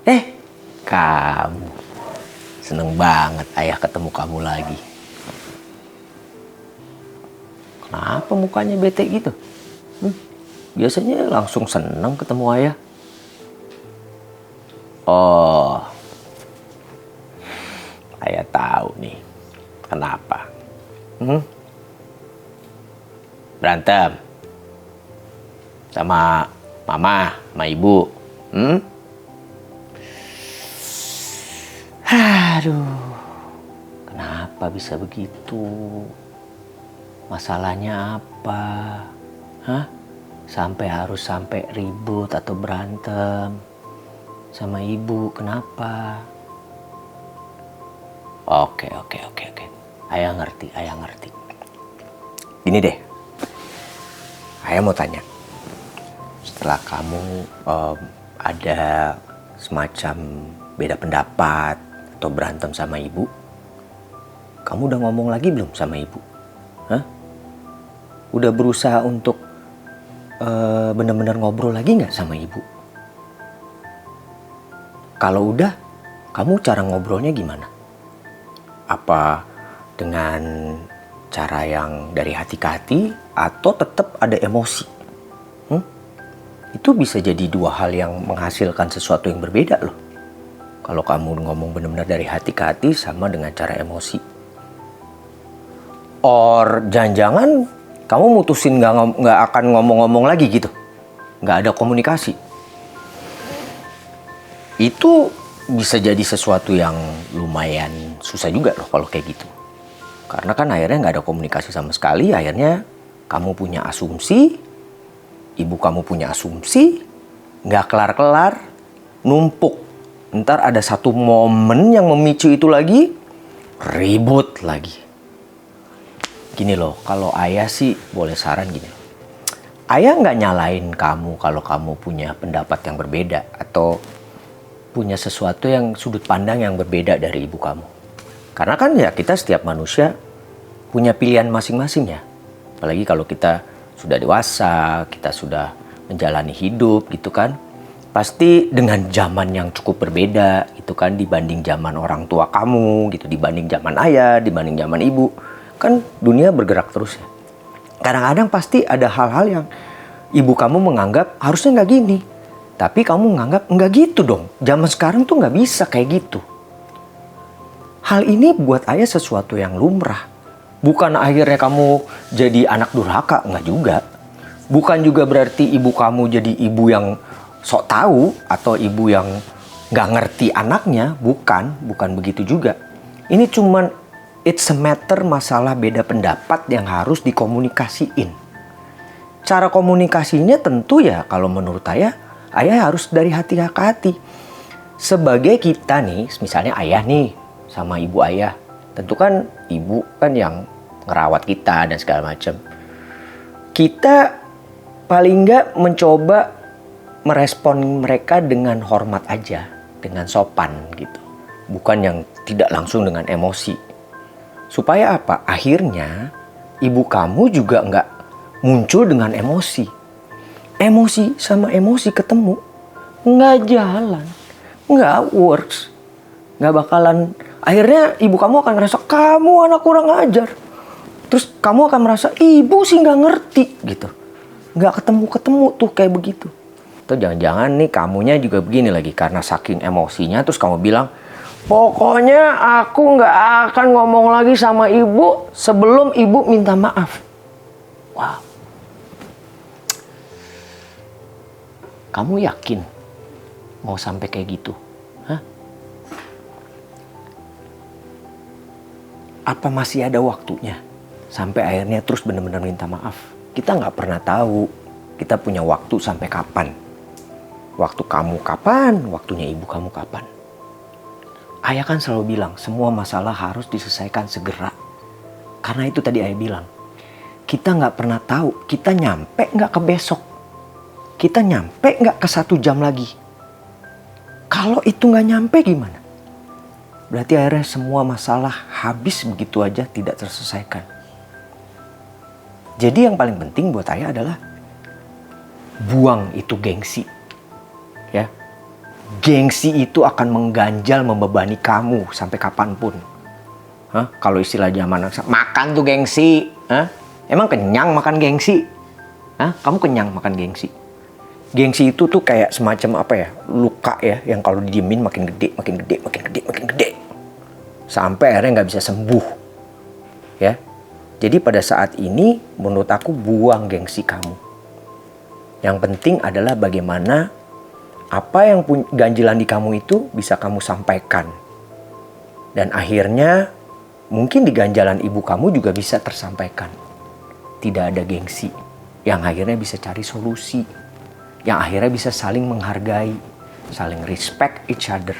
Eh, kamu. Seneng banget ayah ketemu kamu lagi. Kenapa mukanya bete gitu? Biasanya langsung seneng ketemu ayah. Oh, ayah tahu nih. Kenapa? Berantem sama mama, sama ibu. Aduh, kenapa bisa begitu? Masalahnya apa? Hah? Sampai ribut atau berantem sama ibu, kenapa? Oke. Ayah ngerti. Gini deh, ayah mau tanya. Setelah kamu ada semacam beda pendapat atau berantem sama ibu, kamu udah ngomong lagi belum sama ibu? Hah? Udah berusaha untuk benar-benar ngobrol lagi nggak sama ibu? Kalau udah, kamu cara ngobrolnya gimana? Apa dengan cara yang dari hati ke hati atau tetap ada emosi? Itu bisa jadi dua hal yang menghasilkan sesuatu yang berbeda loh. Kalau kamu ngomong benar-benar dari hati ke hati sama dengan cara emosi. Or jangan-jangan kamu mutusin nggak akan ngomong-ngomong lagi gitu, nggak ada komunikasi. Itu bisa jadi sesuatu yang lumayan susah juga loh kalau kayak gitu. Karena kan akhirnya nggak ada komunikasi sama sekali, akhirnya kamu punya asumsi, ibu kamu punya asumsi, nggak kelar-kelar, numpuk. Ntar ada satu momen yang memicu itu lagi, ribut lagi. Gini loh, kalau ayah sih boleh saran gini loh. Ayah nggak nyalain kamu kalau kamu punya pendapat yang berbeda atau punya sesuatu yang sudut pandang yang berbeda dari ibu kamu. Karena kan ya kita setiap manusia punya pilihan masing-masing ya. Apalagi kalau kita sudah dewasa, kita sudah menjalani hidup gitu kan. Pasti dengan zaman yang cukup berbeda gitu kan dibanding zaman orang tua kamu gitu, dibanding zaman ayah, dibanding zaman ibu. Kan dunia bergerak terus ya. Kadang-kadang pasti ada hal-hal yang ibu kamu menganggap harusnya nggak gini. Tapi kamu menganggap nggak gitu dong. Zaman sekarang tuh nggak bisa kayak gitu. Hal ini buat ayah sesuatu yang lumrah. Bukan akhirnya kamu jadi anak durhaka, nggak juga. Bukan juga berarti ibu kamu jadi ibu yang sok tahu atau ibu yang nggak ngerti anaknya. Bukan begitu juga. Ini cuman it's a matter masalah beda pendapat yang harus dikomunikasiin. Cara komunikasinya tentu ya kalau menurut ayah harus dari hati ke hati. Sebagai kita nih, misalnya ayah nih sama ibu ayah. Tentu kan ibu kan yang ngerawat kita dan segala macam. Kita paling nggak mencoba merespon mereka dengan hormat aja, dengan sopan gitu. Bukan yang tidak langsung dengan emosi. Supaya apa? Akhirnya ibu kamu juga nggak muncul dengan emosi. Emosi sama emosi ketemu nggak jalan, nggak works, nggak bakalan. Akhirnya ibu kamu akan merasa kamu anak kurang ajar. Terus kamu akan merasa ibu sih nggak ngerti gitu, nggak ketemu tuh kayak begitu. Atau jangan-jangan nih kamunya juga begini lagi karena saking emosinya terus kamu bilang, pokoknya aku nggak akan ngomong lagi sama ibu sebelum ibu minta maaf. Wow. Kamu yakin mau sampai kayak gitu? Hah? Apa masih ada waktunya? Sampai akhirnya terus benar-benar minta maaf. Kita nggak pernah tahu kita punya waktu sampai kapan. Waktu kamu kapan, waktunya ibu kamu kapan. Ayah kan selalu bilang semua masalah harus diselesaikan segera. Karena itu tadi ayah bilang, kita nggak pernah tahu kita nyampe nggak ke besok. Kita nyampe nggak ke 1 jam lagi? Kalau itu nggak nyampe gimana? Berarti akhirnya semua masalah habis begitu aja tidak terselesaikan. Jadi yang paling penting buat ayah adalah buang itu gengsi. Ya. Gengsi itu akan mengganjal, membebani kamu sampai kapanpun. Kalau istilah zaman makan tuh gengsi. Emang kenyang makan gengsi? Kamu kenyang makan gengsi? Gengsi itu tuh kayak semacam apa ya? Luka ya, yang kalau didiemin makin gede, makin gede, makin gede, makin gede. Sampai akhirnya nggak bisa sembuh. Ya. Jadi pada saat ini menurut aku buang gengsi kamu. Yang penting adalah bagaimana apa yang ganjilan di kamu itu bisa kamu sampaikan. Dan akhirnya mungkin di ganjalan ibu kamu juga bisa tersampaikan. Tidak ada gengsi. Yang akhirnya bisa cari solusi. Yang akhirnya bisa saling menghargai. Saling respect each other.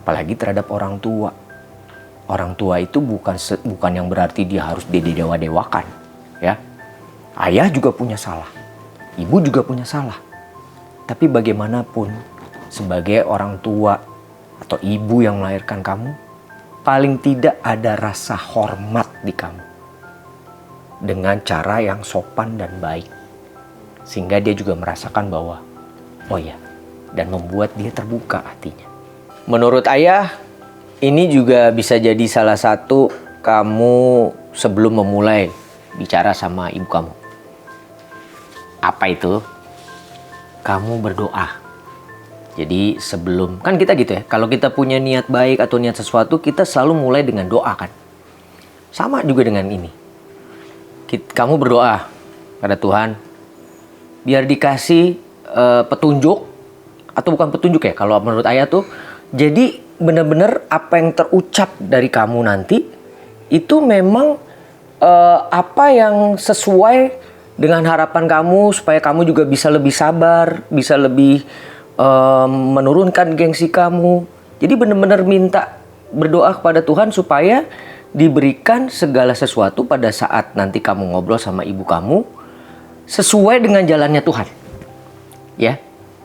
Apalagi terhadap orang tua. Orang tua itu bukan yang berarti dia harus didewa-dewakan. Ya. Ayah juga punya salah. Ibu juga punya salah. Tapi bagaimanapun, sebagai orang tua atau ibu yang melahirkan kamu, paling tidak ada rasa hormat di kamu. Dengan cara yang sopan dan baik. Sehingga dia juga merasakan bahwa, oh ya, dan membuat dia terbuka hatinya. Menurut ayah, ini juga bisa jadi salah satu kamu sebelum memulai bicara sama ibu kamu. Apa itu? Kamu berdoa. Jadi sebelum, kan kita gitu ya, kalau kita punya niat baik atau niat sesuatu, kita selalu mulai dengan doa kan. Sama juga dengan ini. Kamu berdoa pada Tuhan, biar dikasih petunjuk, atau bukan petunjuk ya, kalau menurut ayah tuh, jadi benar-benar apa yang terucap dari kamu nanti, itu memang apa yang sesuai dengan harapan kamu, supaya kamu juga bisa lebih sabar, bisa lebih menurunkan gengsi kamu. Jadi benar-benar minta berdoa kepada Tuhan supaya diberikan segala sesuatu pada saat nanti kamu ngobrol sama ibu kamu sesuai dengan jalannya Tuhan. Ya,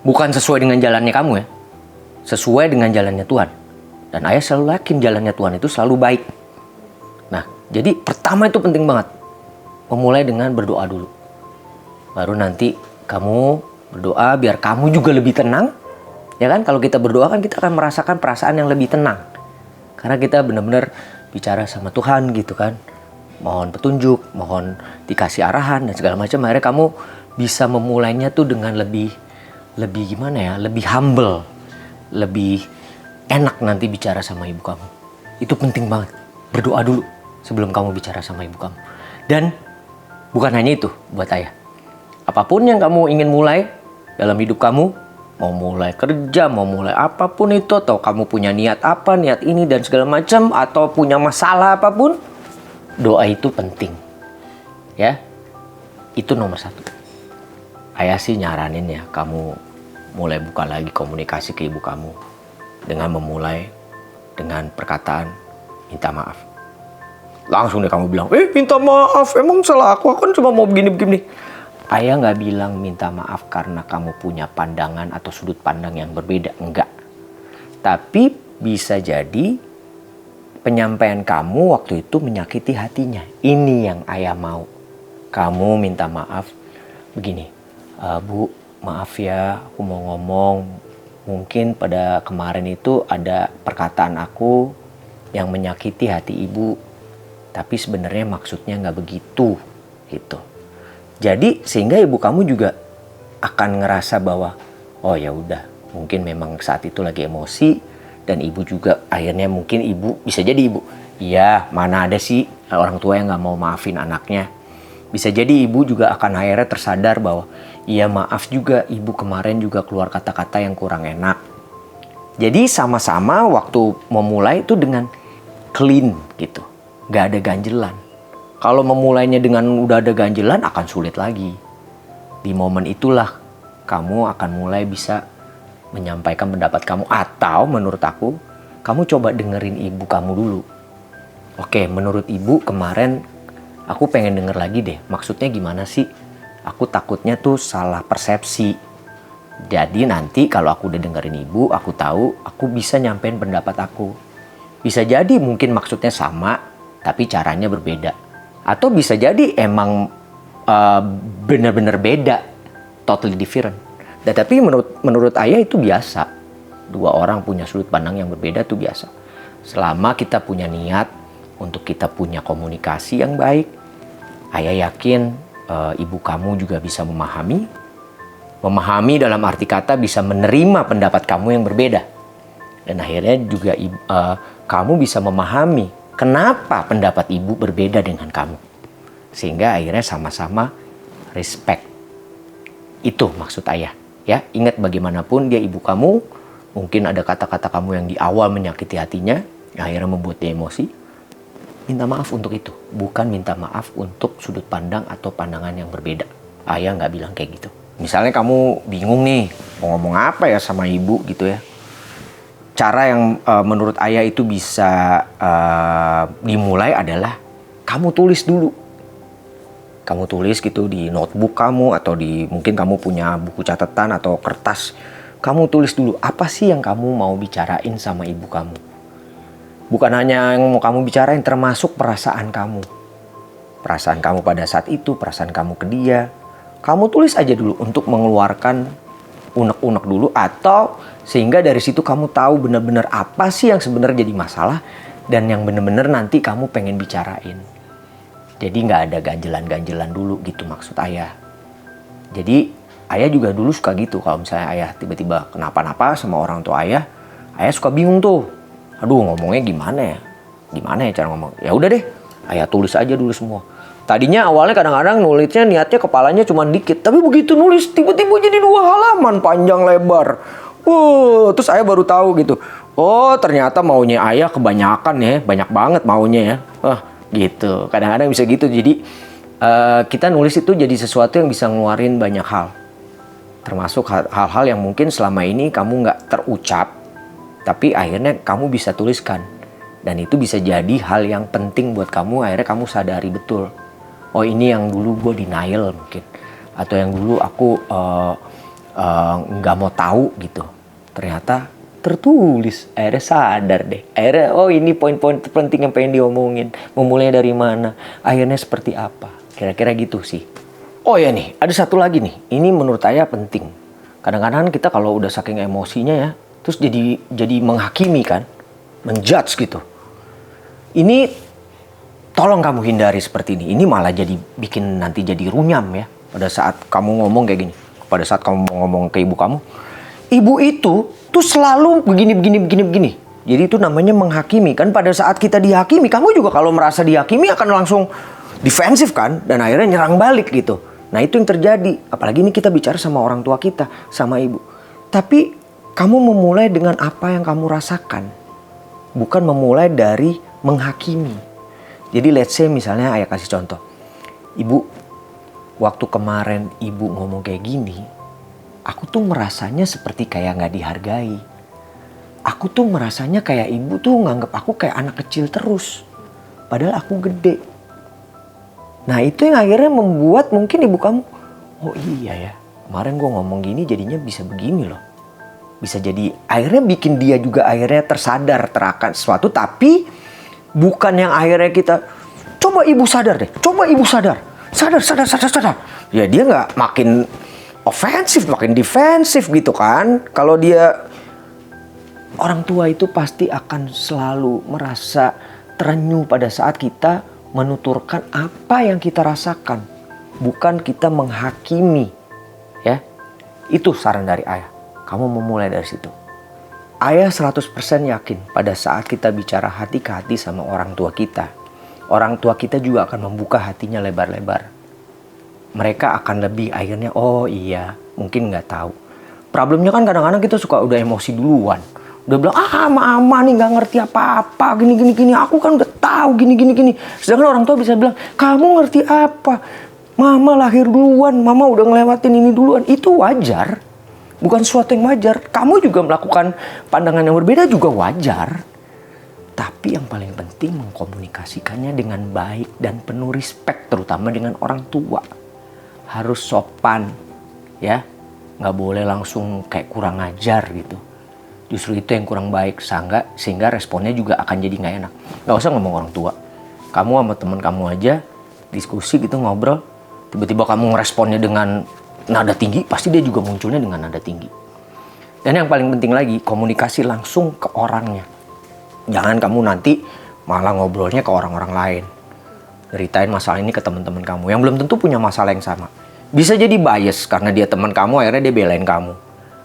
bukan sesuai dengan jalannya kamu ya. Sesuai dengan jalannya Tuhan. Dan ayah selalu yakin jalannya Tuhan itu selalu baik. Nah, jadi pertama itu penting banget. Memulai dengan berdoa dulu. Baru nanti kamu berdoa biar kamu juga lebih tenang. Ya kan, kalau kita berdoa kan kita akan merasakan perasaan yang lebih tenang. Karena kita benar-benar bicara sama Tuhan gitu kan. Mohon petunjuk, mohon dikasih arahan dan segala macam. Akhirnya kamu bisa memulainya tuh dengan lebih gimana ya, lebih humble. Lebih enak nanti bicara sama ibu kamu. Itu penting banget. Berdoa dulu sebelum kamu bicara sama ibu kamu. Dan bukan hanya itu buat ayah. Apapun yang kamu ingin mulai dalam hidup kamu, mau mulai kerja, mau mulai apapun itu, atau kamu punya niat apa, niat ini dan segala macam, atau punya masalah apapun, doa itu penting. Ya, itu nomor 1. Ayah sih nyaranin ya, kamu mulai buka lagi komunikasi ke ibu kamu dengan memulai dengan perkataan minta maaf. Langsung deh kamu bilang, minta maaf, emang salah aku kan cuma mau begini-begini. Ayah nggak bilang minta maaf karena kamu punya pandangan atau sudut pandang yang berbeda, enggak. Tapi bisa jadi penyampaian kamu waktu itu menyakiti hatinya. Ini yang ayah mau. Kamu minta maaf begini, Bu, maaf ya, aku mau ngomong. Mungkin pada kemarin itu ada perkataan aku yang menyakiti hati ibu. Tapi sebenarnya maksudnya nggak begitu, gitu. Jadi sehingga ibu kamu juga akan ngerasa bahwa oh ya udah, mungkin memang saat itu lagi emosi, dan ibu juga akhirnya mungkin ibu bisa jadi ibu, iya mana ada sih orang tua yang nggak mau maafin anaknya. Bisa jadi ibu juga akan akhirnya tersadar bahwa iya maaf juga ibu kemarin juga keluar kata-kata yang kurang enak. Jadi sama-sama waktu memulai itu dengan clean gitu, nggak ada ganjelan. Kalau memulainya dengan udah ada ganjelan akan sulit lagi. Di momen itulah kamu akan mulai bisa menyampaikan pendapat kamu. Atau menurut aku, kamu coba dengerin ibu kamu dulu. Oke, menurut ibu kemarin aku pengen denger lagi deh. Maksudnya gimana sih? Aku takutnya tuh salah persepsi. Jadi nanti kalau aku udah dengerin ibu, aku tahu aku bisa nyampein pendapat aku. Bisa jadi mungkin maksudnya sama, tapi caranya berbeda. Atau bisa jadi emang benar-benar beda, totally different. Tetapi menurut ayah itu biasa. Dua orang punya sudut pandang yang berbeda tuh biasa. Selama kita punya niat untuk kita punya komunikasi yang baik, ayah yakin ibu kamu juga bisa memahami. Memahami dalam arti kata bisa menerima pendapat kamu yang berbeda. Dan akhirnya juga kamu bisa memahami kenapa pendapat ibu berbeda dengan kamu. Sehingga akhirnya sama-sama respect. Itu maksud ayah. Ya, ingat bagaimanapun dia ibu kamu, mungkin ada kata-kata kamu yang di awal menyakiti hatinya, yang akhirnya membuat dia emosi. Minta maaf untuk itu, bukan minta maaf untuk sudut pandang atau pandangan yang berbeda. Ayah nggak bilang kayak gitu. Misalnya kamu bingung nih, mau ngomong apa ya sama ibu gitu ya. Cara yang menurut ayah itu bisa dimulai adalah kamu tulis dulu. Kamu tulis gitu di notebook kamu atau mungkin kamu punya buku catatan atau kertas. Kamu tulis dulu apa sih yang kamu mau bicarain sama ibu kamu. Bukan hanya yang mau kamu bicarain, termasuk perasaan kamu. Perasaan kamu pada saat itu, perasaan kamu ke dia. Kamu tulis aja dulu untuk mengeluarkan unek-unek dulu, atau sehingga dari situ kamu tahu benar-benar apa sih yang sebenarnya jadi masalah dan yang benar-benar nanti kamu pengen bicarain. Jadi nggak ada ganjelan-ganjelan dulu gitu maksud ayah. Jadi ayah juga dulu suka gitu, kalau misalnya ayah tiba-tiba kenapa-napa sama orang tua ayah suka bingung tuh. Aduh, ngomongnya gimana ya? Gimana ya cara ngomong? Ya udah deh, ayah tulis aja dulu semua. Tadinya awalnya kadang-kadang nulisnya niatnya kepalanya cuma dikit, tapi begitu nulis tiba-tiba jadi 2 halaman panjang lebar. Terus ayah baru tahu gitu. Oh, ternyata maunya ayah kebanyakan ya, banyak banget maunya ya. Gitu. Kadang-kadang bisa gitu. Jadi kita nulis itu jadi sesuatu yang bisa ngeluarin banyak hal. Termasuk hal-hal yang mungkin selama ini kamu nggak terucap, tapi akhirnya kamu bisa tuliskan. Dan itu bisa jadi hal yang penting buat kamu, akhirnya kamu sadari betul. Oh, ini yang dulu gue denial mungkin. Atau yang dulu aku nggak mau tahu gitu. Ternyata tertulis. Akhirnya sadar deh. Akhirnya oh ini poin-poin penting yang pengen diomongin. Memulai dari mana. Akhirnya seperti apa. Kira-kira gitu sih. Oh ya nih, ada satu lagi nih. Ini menurut saya penting. Kadang-kadang kita kalau udah saking emosinya ya, terus jadi menghakimi kan. Menjudge gitu. Ini tolong kamu hindari seperti ini. Ini malah bikin nanti jadi runyam ya. Pada saat kamu ngomong kayak gini. Pada saat kamu mau ngomong ke ibu kamu. Ibu itu tuh selalu begini. Jadi itu namanya menghakimi. Kan pada saat kita dihakimi, kamu juga kalau merasa dihakimi akan langsung defensif kan. Dan akhirnya nyerang balik gitu. Nah itu yang terjadi. Apalagi ini kita bicara sama orang tua kita, sama ibu. Tapi kamu memulai dengan apa yang kamu rasakan. Bukan memulai dari menghakimi. Jadi let's say misalnya ayah kasih contoh. Ibu, waktu kemarin ibu ngomong kayak gini, aku tuh merasanya seperti kayak gak dihargai. Aku tuh merasanya kayak ibu tuh nganggep aku kayak anak kecil terus. Padahal aku gede. Nah itu yang akhirnya membuat mungkin ibu kamu, oh iya ya, kemarin gue ngomong gini jadinya bisa begini loh. Bisa jadi akhirnya bikin dia juga akhirnya tersadar terakan sesuatu, tapi bukan yang akhirnya kita coba ibu sadar deh, coba ibu sadar. Ya dia nggak makin ofensif, makin defensif gitu kan. Kalau dia orang tua itu pasti akan selalu merasa terenyuh pada saat kita menuturkan apa yang kita rasakan, bukan kita menghakimi. Ya, itu saran dari ayah. Kamu memulai dari situ. Ayah 100% yakin pada saat kita bicara hati ke hati sama orang tua kita juga akan membuka hatinya lebar-lebar. Mereka akan lebih akhirnya, oh iya, mungkin nggak tahu. Problemnya kan kadang-kadang kita suka udah emosi duluan. Udah bilang, mama nih nggak ngerti apa-apa, gini. Aku kan udah tahu gini. Sedangkan orang tua bisa bilang, kamu ngerti apa? Mama lahir duluan, mama udah ngelewatin ini duluan. Itu wajar. Bukan sesuatu yang wajar. Kamu juga melakukan pandangan yang berbeda juga wajar. Tapi yang paling penting mengkomunikasikannya dengan baik dan penuh respect, terutama dengan orang tua. Harus sopan, ya. Nggak boleh langsung kayak kurang ajar gitu. Justru itu yang kurang baik, sehingga responnya juga akan jadi nggak enak. Nggak usah ngomong orang tua. Kamu sama teman kamu aja diskusi gitu, ngobrol. Tiba-tiba kamu ngeresponnya dengan nada tinggi, pasti dia juga munculnya dengan nada tinggi. Dan yang paling penting lagi, komunikasi langsung ke orangnya. Jangan kamu nanti malah ngobrolnya ke orang-orang lain. Ceritain masalah ini ke teman-teman kamu yang belum tentu punya masalah yang sama. Bisa jadi bias karena dia teman kamu, akhirnya dia belain kamu.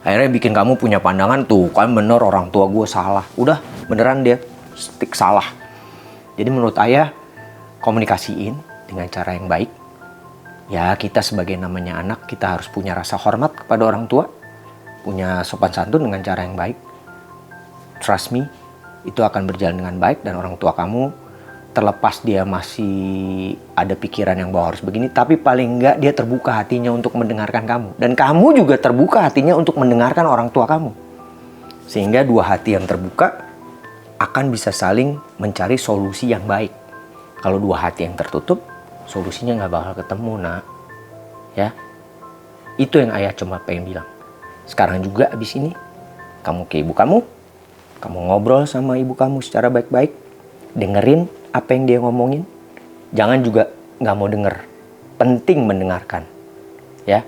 Akhirnya bikin kamu punya pandangan, tuh kan bener orang tua gue salah. Udah beneran dia stick salah. Jadi menurut ayah, komunikasiin dengan cara yang baik. Ya kita sebagai namanya anak, kita harus punya rasa hormat kepada orang tua. Punya sopan santun dengan cara yang baik. Trust me, itu akan berjalan dengan baik. Dan orang tua kamu, terlepas dia masih ada pikiran yang bahwa harus begini, tapi paling enggak dia terbuka hatinya untuk mendengarkan kamu. Dan kamu juga terbuka hatinya untuk mendengarkan orang tua kamu. Sehingga dua hati yang terbuka akan bisa saling mencari solusi yang baik. Kalau dua hati yang tertutup, solusinya nggak bakal ketemu, nak. Ya, itu yang ayah cuma pengen bilang. Sekarang juga abis ini, kamu ke ibu kamu ngobrol sama ibu kamu secara baik-baik, dengerin apa yang dia ngomongin. Jangan juga nggak mau denger. Penting mendengarkan. Ya.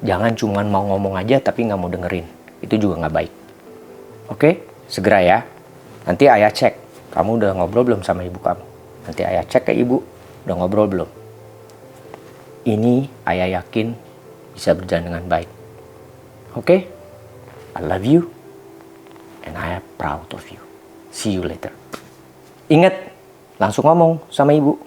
Jangan cuma mau ngomong aja tapi nggak mau dengerin. Itu juga nggak baik. Oke? Segera ya. Nanti ayah cek. Kamu udah ngobrol belum sama ibu kamu? Nanti ayah cek ke ibu. Udah ngobrol belum? Ini ayah yakin bisa berjalan dengan baik. Oke? I love you. And I am proud of you. See you later. Ingat, langsung ngomong sama ibu.